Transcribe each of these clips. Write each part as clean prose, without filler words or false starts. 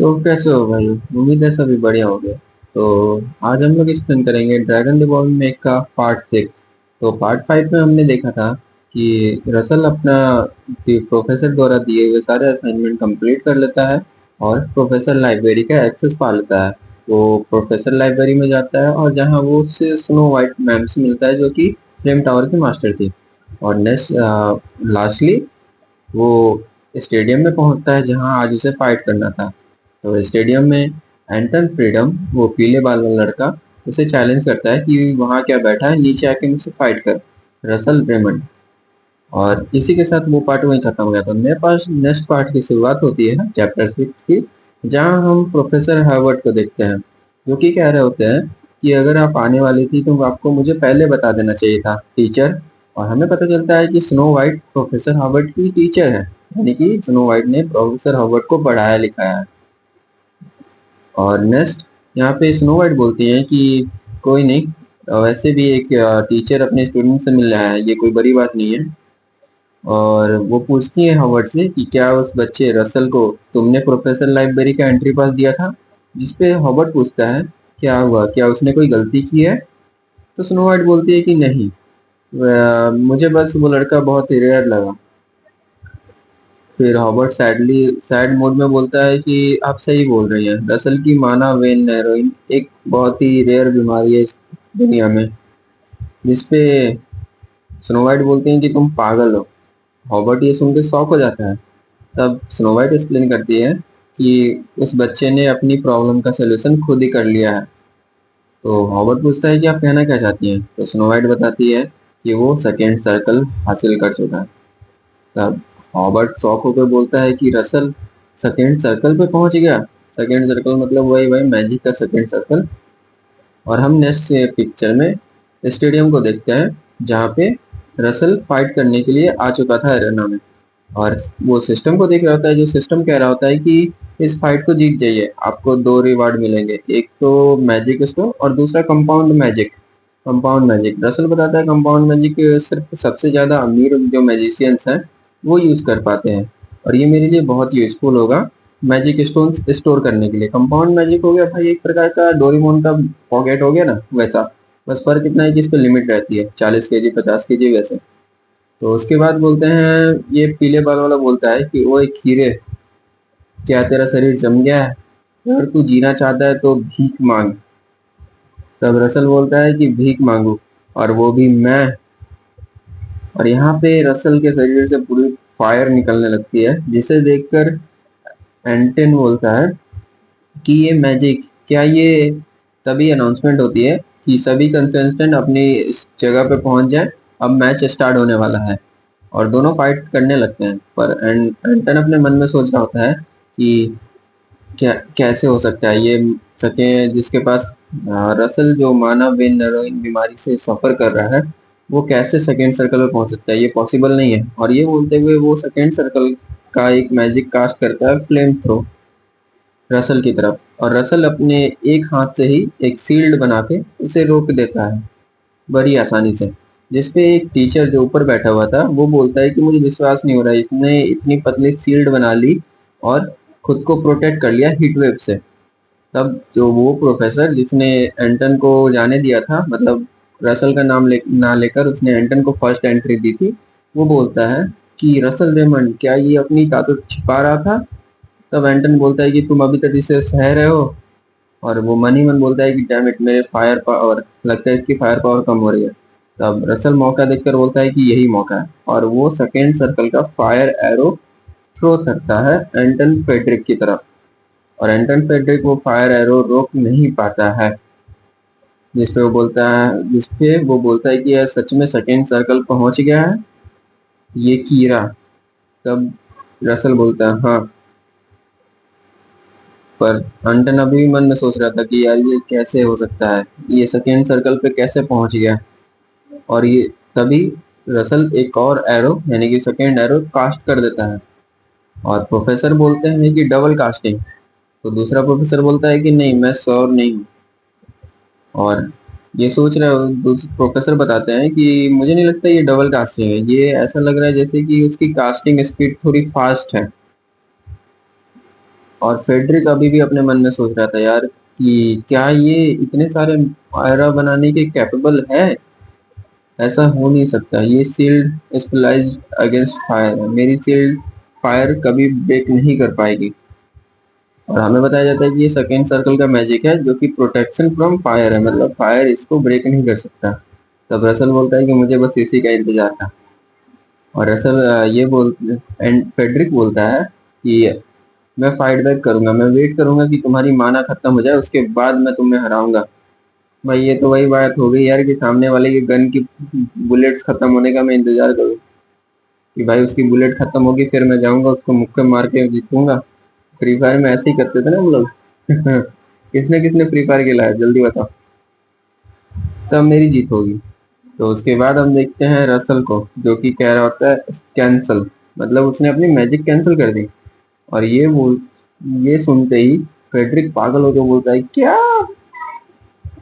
तो कैसे हो भाई? उम्मीद है सभी बढ़िया हो गए। तो आज हम लोग एक्सप्लेन करेंगे ड्रैगन रिबॉर्न में का पार्ट 6। तो पार्ट 5 में हमने देखा था कि रसल अपना प्रोफेसर द्वारा दिए हुए सारे असाइनमेंट कंप्लीट कर लेता है और प्रोफेसर लाइब्रेरी का एक्सेस पा लेता है। वो प्रोफेसर लाइब्रेरी में जाता है और जहाँ वो उससे स्नो वाइट मैम से मिलता है, जो कि फ्लेम टावर की मास्टर थी। और नेक्स्ट लास्टली वो स्टेडियम में पहुंचता है जहां आज उसे फाइट करना था। तो स्टेडियम में एंटन फ्रीडम, वो पीले बाल वाला लड़का, उसे चैलेंज करता है कि वहां क्या बैठा है, नीचे आके मुझसे फाइट कर, रसल रेमंड। और इसी के साथ वो पार्ट वहीं खत्म हो गया। तो मेरे पास नेक्स्ट पार्ट की शुरुआत होती है चैप्टर 6 की, जहां हम प्रोफेसर हार्वर्ड को देखते हैं, जो कि कह रहे होते हैं कि अगर आप आने वाली थी तो आपको मुझे पहले बता देना चाहिए था, टीचर। और हमें पता चलता है कि स्नो वाइट प्रोफेसर हार्वर्ड की टीचर है, यानी कि स्नो वाइट ने प्रोफेसर हार्वर्ड को पढ़ाया लिखाया है। और नेक्स्ट, यहाँ पे स्नो वाइट बोलती है कि कोई नहीं, वैसे भी एक टीचर अपने स्टूडेंट से मिल रहा है, ये कोई बड़ी बात नहीं है। और वो पूछती है हॉवर्ड से कि क्या उस बच्चे रसल को तुमने प्रोफेसर लाइब्रेरी का एंट्री पास दिया था। जिसपे हॉवर्ड पूछता है क्या हुआ, क्या उसने कोई गलती की है। तो स्नो वाइट बोलती है कि नहीं, मुझे बस वो लड़का बहुत ही रेयर लगा। फिर हॉवर्ड सैड मूड में बोलता है कि आप सही बोल रही हैं, रसल की माना वेन नैरोइन एक बहुत ही रेयर बीमारी है इस दुनिया में। जिसपे स्नो वाइट बोलती हैं कि तुम पागल हो। हॉवर्ड ये सुन के शॉक हो जाता है। तब स्नो वाइट एक्सप्लेन करती है कि उस बच्चे ने अपनी प्रॉब्लम का सलूशन खुद ही कर लिया है। तो हॉवर्ड पूछता है कि आप कहना क्या चाहती हैं। तो स्नो वाइट बताती है कि वो सेकेंड सर्कल हासिल कर चुका है। तब हॉवर्ड शॉक होकर बोलता है कि रसल सेकेंड सर्कल पे पहुंच गया। सेकेंड सर्कल मतलब वही वही मैजिक का सेकेंड सर्कल। और हम नेक्स्ट पिक्चर में स्टेडियम को देखते हैं, जहाँ पे रसल फाइट करने के लिए आ चुका था एरेना में। और वो सिस्टम को देख रहा होता है, जो सिस्टम कह रहा होता है कि इस फाइट को जीत जाइए, आपको दो रिवार्ड मिलेंगे, एक तो मैजिक स्टोन और दूसरा compound magic. Compound magic, Russell बताता है कंपाउंड मैजिक सिर्फ सबसे ज्यादा अमीर जो मैजिशियंस हैं वो यूज कर पाते हैं, और ये मेरे लिए बहुत यूजफुल होगा मैजिक स्टोन स्टोर करने के लिए। कंपाउंड मैजिक हो गया भाई एक प्रकार का डोरेमोन का पॉकेट हो गया ना, वैसा। बस फर्क इतना है कि इस पे लिमिट रहती है 40 केजी 50 केजी वैसे। तो उसके बाद बोलते हैं, ये पीले बाल वाला बोलता है कि वो एक हीरे, क्या तेरा शरीर जम गया है, अगर तू जीना चाहता है तो भीख मांग। तब रसल बोलता है कि भीख मांगू, और वो भी मैं। और यहाँ पे रसल के शरीर से पूरी फायर निकलने लगती है, जिसे देखकर एंटन बोलता है कि ये मैजिक क्या, ये तभी अनाउंसमेंट होती है कि सभी कंटेस्टेंट अपनी इस जगह पे पहुंच जाए, अब मैच स्टार्ट होने वाला है। और दोनों फाइट करने लगते हैं, पर एंटन अपने मन में सोच रहा होता है कि क्या कैसे हो सकता है ये सके, जिसके पास रसल जो मानव वेन नरोइन बीमारी से सफर कर रहा है, वो कैसे सेकेंड सर्कल में पहुंच सकता है, ये पॉसिबल नहीं है। और ये बोलते हुए वो सेकेंड सर्कल का एक मैजिक कास्ट करता है, फ्लेम थ्रो, रसल की तरफ। और रसल अपने एक हाथ से ही एक सील्ड बना के उसे रोक देता है बड़ी आसानी से। जिसपे एक टीचर जो ऊपर बैठा हुआ था वो बोलता है कि मुझे विश्वास नहीं हो रहा है, इसने इतनी पतली शील्ड बना ली और खुद को प्रोटेक्ट कर लिया हीट वेव से। तब जो वो प्रोफेसर जिसने एंटन को जाने दिया था, मतलब रसल का नाम ना लेकर उसने एंटन को फर्स्ट एंट्री दी थी, वो बोलता है कि रसल रेमंड क्या ये अपनी ताकत छिपा रहा था। तब एंटन बोलता है कि तुम अभी तक इसे सह रहे हो। और वो मन ही मन बोलता है कि डैम इट, मेरे फायर पावर लगता है इसकी फायर पावर कम हो रही है। तब रसल मौका देखकर बोलता है कि यही मौका है, और वो सेकेंड सर्कल का फायर एरो थ्रो करता है एंटन फेड्रिक की तरफ। और एंटन फेड्रिक वो फायर एरो रोक नहीं पाता है। जिसपे वो बोलता है कि यह सच में सेकेंड सर्कल पहुंच गया है, ये कीरा। तब रसल बोलता है हाँ। पर अंटन अभी भी मन में सोच रहा था कि यार ये कैसे हो सकता है, ये सेकेंड सर्कल पे कैसे पहुंच गया। और ये तभी रसल एक और एरो यानी कि सेकेंड एरो कास्ट कर देता है। और प्रोफेसर बोलते हैं कि डबल कास्टिंग। तो दूसरा प्रोफेसर बोलता है कि नहीं, मैं श्योर नहीं हूँ। और ये सोच रहे हो, दूसरे प्रोफेसर बताते हैं कि मुझे नहीं लगता ये डबल कास्टिंग है, ये ऐसा लग रहा है जैसे कि उसकी कास्टिंग स्पीड थोड़ी फास्ट है। और फेडरिक अभी भी अपने मन में सोच रहा था यार कि क्या ये इतने सारे आयरा बनाने के कैपेबल है। ऐसा हो नहीं सकता, ये शील्ड स्पेशलाइज्ड अगेंस्ट फायर है, मेरी शील्ड फायर कभी ब्रेक नहीं कर पाएगी। और हमें बताया जाता है कि ये सेकेंड सर्कल का मैजिक है जो कि प्रोटेक्शन फ्रॉम फायर है, मतलब फायर इसको ब्रेक नहीं कर सकता। तब रसल बोलता है कि मुझे बस इसी का इंतजार था। और रसल ये बोल एंड फेडरिक बोलता है कि मैं फाइट बैक करूंगा, मैं वेट करूंगा कि तुम्हारी माना खत्म हो जाए, उसके बाद मैं तुम्हें हराऊंगा। भाई ये तो वही बात हो गई यार कि सामने वाले की गन की बुलेट्स खत्म होने का मैं इंतजार करूँ कि भाई उसकी बुलेट खत्म होगी फिर मैं जाऊंगा उसको मुक्के मार के जीतूंगा। फ्री फायर में ऐसे ही करते थे ना हम लोग। किसने किसने फ्री फायर खेला है जल्दी बताओ, तब मेरी जीत होगी। तो उसके बाद हम देखते हैं रसल को जो कि कह रहा होता है कैंसल, मतलब उसने अपनी मैजिक कैंसिल कर दी। और ये सुनते ही फ्रेडरिक पागल होकर बोलता है क्या।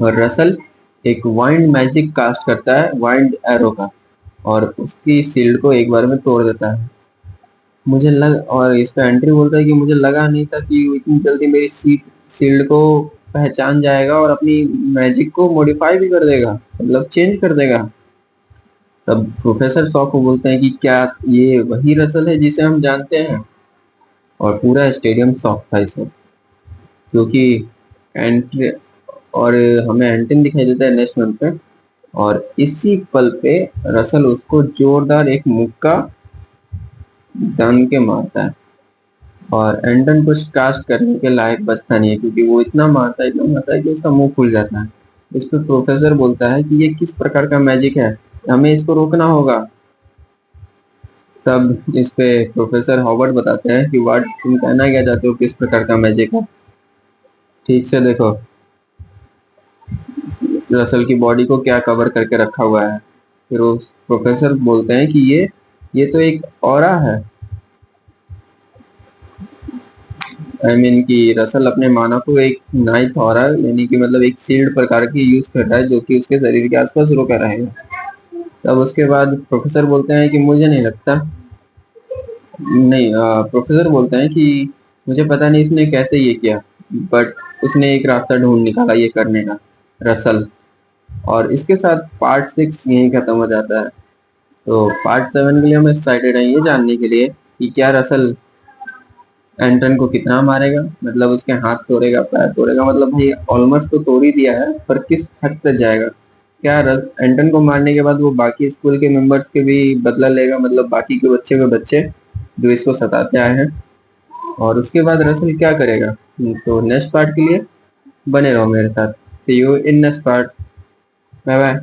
और रसल एक वाइंड मैजिक कास्ट करता है वाइंड एरो का, और उसकी शील्ड को एक बार में तोड़ देता है। मुझे लग और इसका एंट्री बोलता है कि मुझे लगा नहीं था कि वो इतनी जल्दी मेरी शील्ड को पहचान जाएगा और अपनी मैजिक को मॉडिफाई भी कर देगा, मतलब चेंज कर देगा। तब प्रोफेसर शॉक को बोलते हैं कि क्या ये वही रसल है जिसे हम जानते हैं। और पूरा स्टेडियम शॉक था इसमें, क्योंकि एंट्री और हमें एंटिन दिखाई देता है नेक्स्ट मंथ पे। और इसी पल पे रसल उसको जोरदार एक मुक्का जान के मारता है। और एंटन कुछ कास्ट करने के लायक बचता नहीं है क्योंकि वो इतना मारता है कि उसका मुंह खुल जाता है। इस पे प्रोफेसर बोलता है कि ये किस प्रकार का मैजिक है, हमें इसको रोकना होगा। तब इस पे प्रोफेसर हॉवर्ड बताते हैं कि वाट तुम कहना क्या चाहते हो किस प्रकार का मैजिक है, ठीक से देखो रसल की बॉडी को क्या कवर करके रखा हुआ है। फिर वो प्रोफेसर बोलते हैं कि ये तो एक ऑरा है। कि रसल अपने माना को एक नाइट ऑरा यानी कि मतलब एक शील्ड प्रकार की यूज कर रहा है जो कि उसके शरीर के आसपास रुका रहेगा। तब उसके बाद प्रोफेसर बोलते हैं कि मुझे नहीं लगता, नहीं प्रोफेसर बोलते हैं कि मुझे पता नहीं इसने कैसे ये किया, बट उसने एक रास्ता ढूंढ निकाला ये करने का, रसल। और इसके साथ पार्ट 6 यहीं खत्म हो जाता है। तो पार्ट 7 के लिए हम एक्साइटेड हैं ये जानने के लिए कि क्या रसल एंटन को कितना मारेगा, मतलब उसके हाथ तोड़ेगा पैर तोड़ेगा, मतलब भाई ऑलमोस्ट तो तोड़ ही दिया है पर किस हद तक जाएगा। क्या एंटन को मारने के बाद वो बाकी स्कूल के मेंबर्स के भी बदला लेगा, मतलब बाकी के बच्चे जो इसको सताते आए हैं। और उसके बाद रसल क्या करेगा, तो नेक्स्ट पार्ट के लिए बने रहो मेरे साथ। See you in next part. Bye bye.